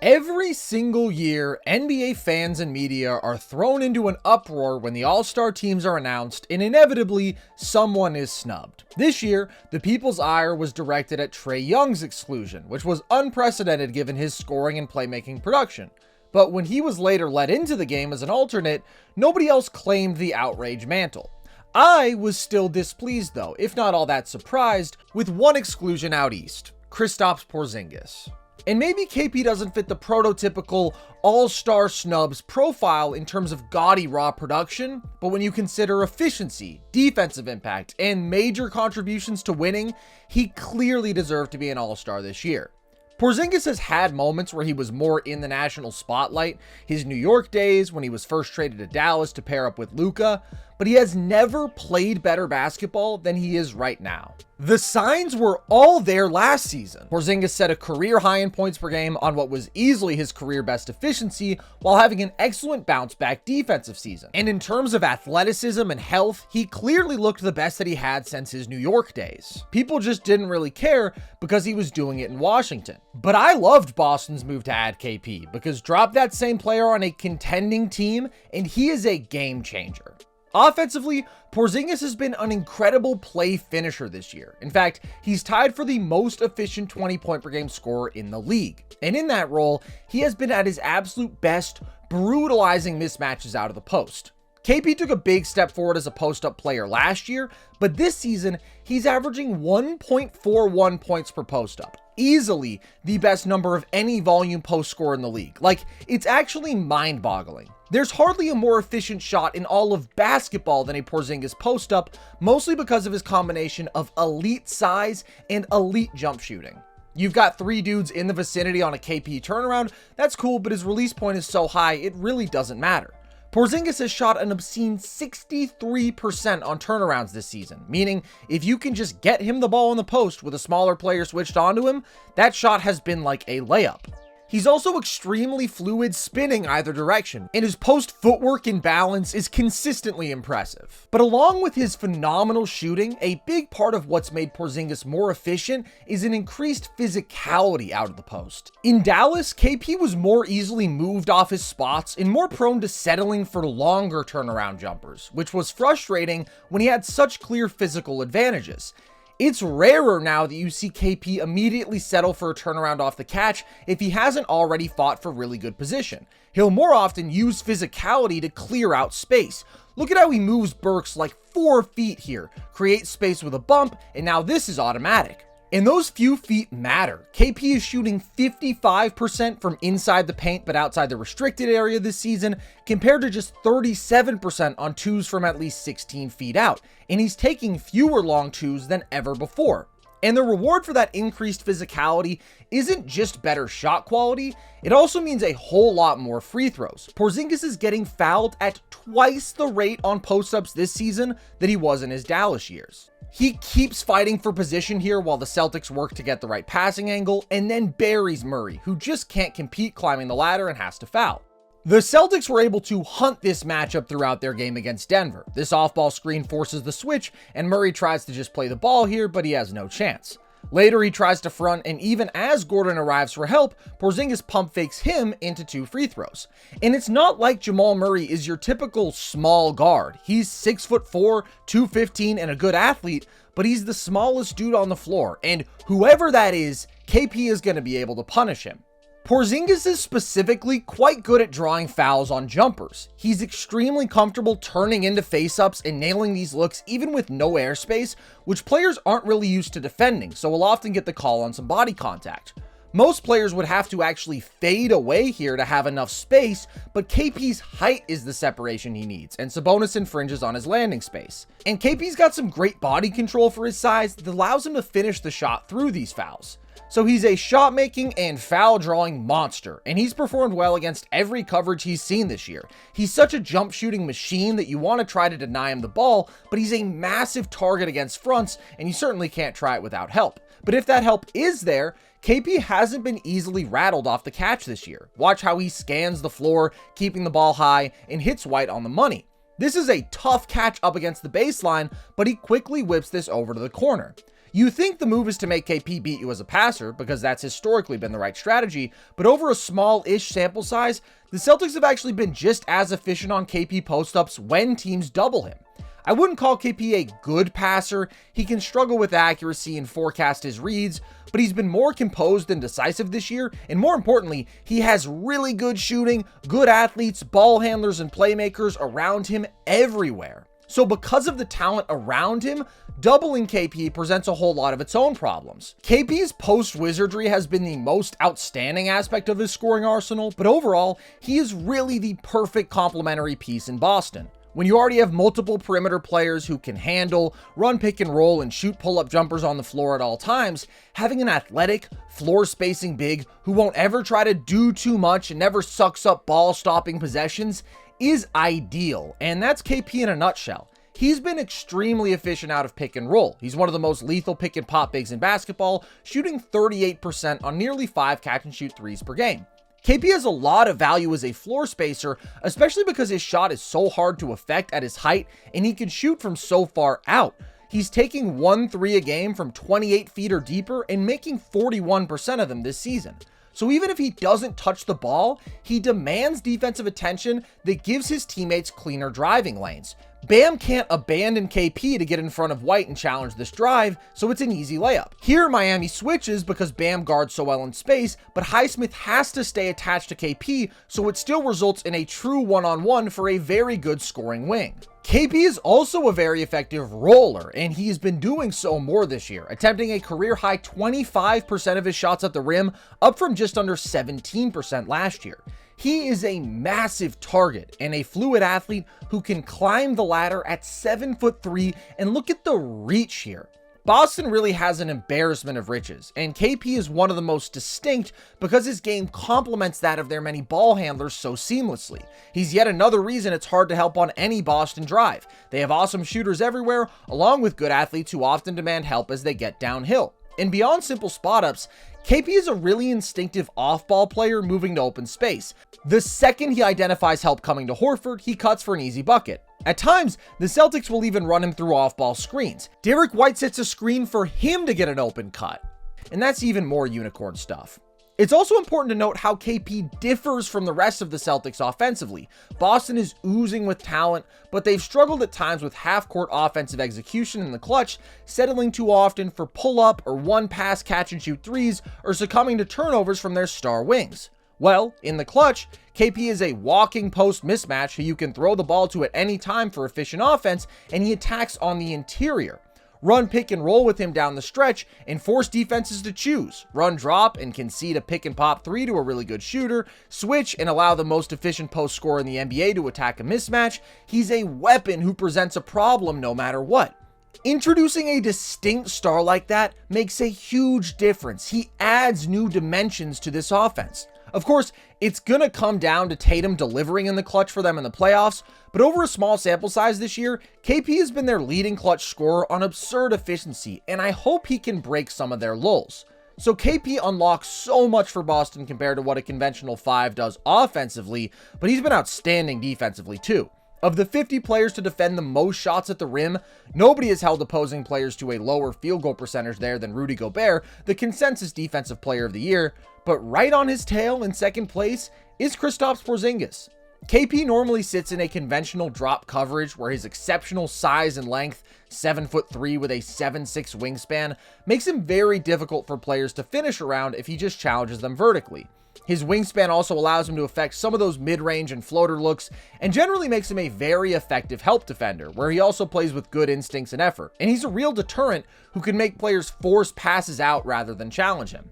Every single year, NBA fans and media are thrown into an uproar when the All-Star teams are announced, and inevitably, someone is snubbed. This year, the people's ire was directed at Trae Young's exclusion, which was unprecedented given his scoring and playmaking production. But when he was later let into the game as an alternate, nobody else claimed the outrage mantle. I was still displeased though, if not all that surprised, with one exclusion out east, Kristaps Porzingis. And maybe KP doesn't fit the prototypical all-star snubs profile in terms of gaudy raw production, but when you consider efficiency, defensive impact, and major contributions to winning, he clearly deserved to be an all-star this year. Porzingis has had moments where he was more in the national spotlight, his New York days when he was first traded to Dallas to pair up with Luka, but he has never played better basketball than he is right now. The signs were all there last season. Porzingis set a career high in points per game on what was easily his career best efficiency while having an excellent bounce back defensive season. And in terms of athleticism and health, he clearly looked the best that he had since his New York days. People just didn't really care because he was doing it in Washington. But I loved Boston's move to add KP because drop that same player on a contending team and he is a game changer. Offensively, Porzingis has been an incredible play finisher this year. In fact, he's tied for the most efficient 20-point per game scorer in the league. And in that role, he has been at his absolute best, brutalizing mismatches out of the post. KP took a big step forward as a post-up player last year, but this season, he's averaging 1.41 points per post-up. Easily the best number of any volume post scorer in the league. Like, it's actually mind-boggling. There's hardly a more efficient shot in all of basketball than a Porzingis post-up, mostly because of his combination of elite size and elite jump shooting. You've got three dudes in the vicinity on a KP turnaround, that's cool, but his release point is so high, it really doesn't matter. Porzingis has shot an obscene 63% on turnarounds this season, meaning if you can just get him the ball in the post with a smaller player switched onto him, that shot has been like a layup. He's also extremely fluid spinning either direction, and his post footwork and balance is consistently impressive. But along with his phenomenal shooting, a big part of what's made Porzingis more efficient is an increased physicality out of the post. In Dallas, KP was more easily moved off his spots and more prone to settling for longer turnaround jumpers, which was frustrating when he had such clear physical advantages. It's rarer now that you see KP immediately settle for a turnaround off the catch if he hasn't already fought for really good position. He'll more often use physicality to clear out space. Look at how he moves Burks like 4 feet here, creates space with a bump, and now this is automatic. And those few feet matter. KP is shooting 55% from inside the paint but outside the restricted area this season, compared to just 37% on twos from at least 16 feet out. And he's taking fewer long twos than ever before. And the reward for that increased physicality isn't just better shot quality, it also means a whole lot more free throws. Porzingis is getting fouled at twice the rate on post-ups this season that he was in his Dallas years. He keeps fighting for position here while the Celtics work to get the right passing angle, and then buries Murray, who just can't compete climbing the ladder and has to foul. The Celtics were able to hunt this matchup throughout their game against Denver. This off-ball screen forces the switch, and Murray tries to just play the ball here, but he has no chance. Later, he tries to front, and even as Gordon arrives for help, Porzingis pump fakes him into 2 free throws. And it's not like Jamal Murray is your typical small guard. He's 6'4", 215, and a good athlete, but he's the smallest dude on the floor, and whoever that is, KP is going to be able to punish him. Porzingis is specifically quite good at drawing fouls on jumpers. He's extremely comfortable turning into face-ups and nailing these looks even with no airspace, which players aren't really used to defending, so will often get the call on some body contact. Most players would have to actually fade away here to have enough space, but KP's height is the separation he needs, and Sabonis infringes on his landing space. And KP's got some great body control for his size that allows him to finish the shot through these fouls. So he's a shot-making and foul-drawing monster, and he's performed well against every coverage he's seen this year. He's such a jump-shooting machine that you want to try to deny him the ball, but he's a massive target against fronts, and you certainly can't try it without help. But if that help is there, KP hasn't been easily rattled off the catch this year. Watch how he scans the floor, keeping the ball high, and hits White on the money. This is a tough catch up against the baseline, but he quickly whips this over to the corner. You think the move is to make KP beat you as a passer, because that's historically been the right strategy, but over a small-ish sample size, the Celtics have actually been just as efficient on KP post-ups when teams double him. I wouldn't call KP a good passer. He can struggle with accuracy and forecast his reads, but he's been more composed and decisive this year, and more importantly, he has really good shooting, good athletes, ball handlers, and playmakers around him everywhere. So because of the talent around him, doubling KP presents a whole lot of its own problems. KP's post-wizardry has been the most outstanding aspect of his scoring arsenal, but overall, he is really the perfect complementary piece in Boston. When you already have multiple perimeter players who can handle, run pick and roll, and shoot pull-up jumpers on the floor at all times, having an athletic, floor-spacing big who won't ever try to do too much and never sucks up ball-stopping possessions is ideal, and that's KP in a nutshell. He's been extremely efficient out of pick and roll. He's one of the most lethal pick and pop bigs in basketball, shooting 38% on nearly 5 catch-and-shoot threes per game. KP has a lot of value as a floor spacer, especially because his shot is so hard to affect at his height and he can shoot from so far out. He's taking 1 3 a game from 28 feet or deeper and making 41% of them this season. So even if he doesn't touch the ball, he demands defensive attention that gives his teammates cleaner driving lanes. Bam can't abandon KP to get in front of White and challenge this drive, so it's an easy layup. Here, Miami switches because Bam guards so well in space, but Highsmith has to stay attached to KP, so it still results in a true one-on-one for a very good scoring wing. KP is also a very effective roller, and he's been doing so more this year, attempting a career-high 25% of his shots at the rim, up from just under 17% last year. He is a massive target and a fluid athlete who can climb the ladder at 7'3", and look at the reach here. Boston really has an embarrassment of riches, and KP is one of the most distinct because his game complements that of their many ball handlers so seamlessly. He's yet another reason it's hard to help on any Boston drive. They have awesome shooters everywhere, along with good athletes who often demand help as they get downhill. And beyond simple spot-ups, KP is a really instinctive off-ball player moving to open space. The second he identifies help coming to Horford, he cuts for an easy bucket. At times, the Celtics will even run him through off-ball screens. Derek White sets a screen for him to get an open cut. And that's even more unicorn stuff. It's also important to note how KP differs from the rest of the Celtics offensively. Boston is oozing with talent, but they've struggled at times with half-court offensive execution in the clutch, settling too often for pull-up or one-pass catch-and-shoot threes, or succumbing to turnovers from their star wings. Well, in the clutch, KP is a walking post mismatch who you can throw the ball to at any time for efficient offense, and he attacks on the interior. Run pick and roll with him down the stretch and force defenses to choose. Run drop and concede a pick and pop 3 to a really good shooter. Switch and allow the most efficient post scorer in the NBA to attack a mismatch. He's a weapon who presents a problem no matter what. Introducing a distinct star like that makes a huge difference. He adds new dimensions to this offense. Of course, it's gonna come down to Tatum delivering in the clutch for them in the playoffs, but over a small sample size this year, KP has been their leading clutch scorer on absurd efficiency, and I hope he can break some of their lulls. So KP unlocks so much for Boston compared to what a conventional 5 does offensively, but he's been outstanding defensively too. Of the 50 players to defend the most shots at the rim, nobody has held opposing players to a lower field goal percentage there than Rudy Gobert, the consensus defensive player of the year, but right on his tail in second place is Kristaps Porzingis. KP normally sits in a conventional drop coverage where his exceptional size and length, 7'3" with a 7'6" wingspan, makes him very difficult for players to finish around if he just challenges them vertically. His wingspan also allows him to affect some of those mid-range and floater looks, and generally makes him a very effective help defender, where he also plays with good instincts and effort. And he's a real deterrent who can make players force passes out rather than challenge him.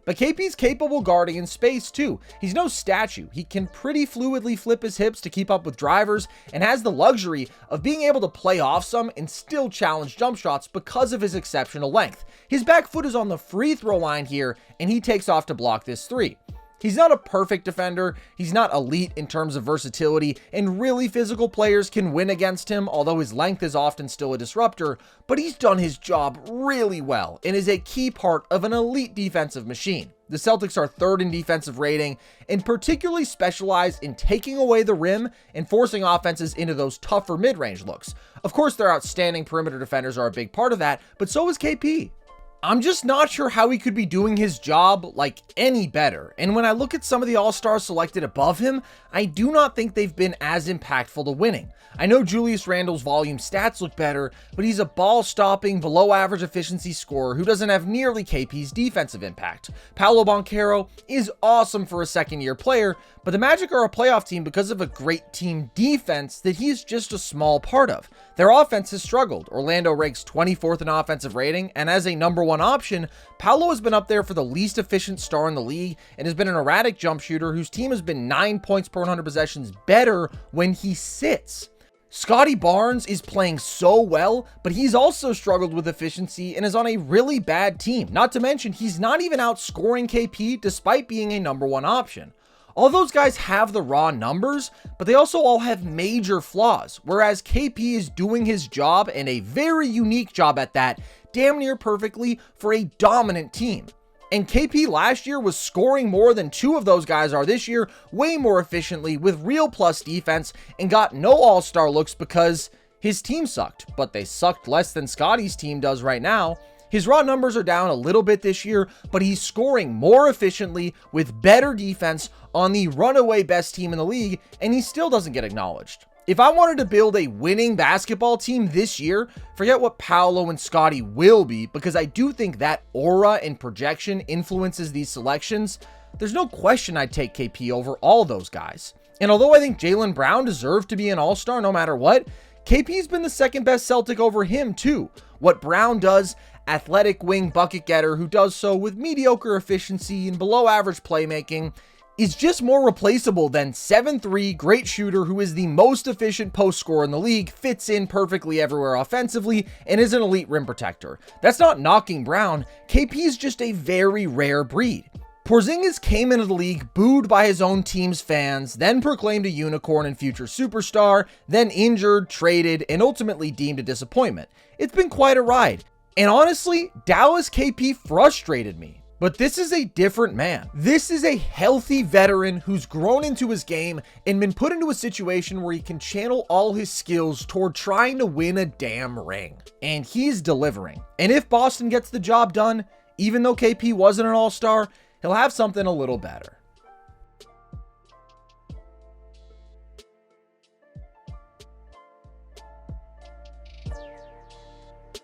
But KP's capable guarding in space too. He's no statue. He can pretty fluidly flip his hips to keep up with drivers, and has the luxury of being able to play off some and still challenge jump shots because of his exceptional length. His back foot is on the free throw line here, and he takes off to block this 3. He's not a perfect defender, he's not elite in terms of versatility, and really physical players can win against him, although his length is often still a disruptor, but he's done his job really well and is a key part of an elite defensive machine. The Celtics are 3rd in defensive rating and particularly specialize in taking away the rim and forcing offenses into those tougher mid-range looks. Of course, their outstanding perimeter defenders are a big part of that, but so is KP. I'm just not sure how he could be doing his job like any better. And when I look at some of the All-Stars selected above him, I do not think they've been as impactful to winning. I know Julius Randle's volume stats look better, but he's a ball-stopping, below-average efficiency scorer who doesn't have nearly KP's defensive impact. Paolo Banchero is awesome for a second-year player, but the Magic are a playoff team because of a great team defense that he's just a small part of. Their offense has struggled. Orlando ranks 24th in offensive rating, and as a number one option, Paolo has been up there for the least efficient star in the league and has been an erratic jump shooter whose team has been 9 points per 100 possessions better when he sits. Scotty Barnes is playing so well, but he's also struggled with efficiency and is on a really bad team. Not to mention, he's not even outscoring KP despite being a number one option. All those guys have the raw numbers, but they also all have major flaws, whereas KP is doing his job, and a very unique job at that, damn near perfectly for a dominant team. And KP last year was scoring more than two of those guys are this year, way more efficiently with real plus defense, and got no all-star looks because his team sucked, but they sucked less than Scotty's team does right now. His raw numbers are down a little bit this year, but he's scoring more efficiently with better defense on the runaway best team in the league, and he still doesn't get acknowledged. If I wanted to build a winning basketball team this year, forget what Paolo and Scotty will be, because I do think that aura and projection influences these selections. There's no question I'd take KP over all those guys. And although I think Jaylen Brown deserved to be an all-star no matter what, KP's been the second best Celtic over him too. What Brown does, athletic wing bucket getter who does so with mediocre efficiency and below average playmaking, is just more replaceable than 7'3", great shooter who is the most efficient post scorer in the league, fits in perfectly everywhere offensively, and is an elite rim protector. That's not knocking Brown. KP is just a very rare breed. Porzingis came into the league booed by his own team's fans, then proclaimed a unicorn and future superstar, then injured, traded, and ultimately deemed a disappointment. It's been quite a ride. And honestly, Dallas KP frustrated me. But this is a different man. This is a healthy veteran who's grown into his game and been put into a situation where he can channel all his skills toward trying to win a damn ring. And he's delivering. And if Boston gets the job done, even though KP wasn't an all-star, he'll have something a little better.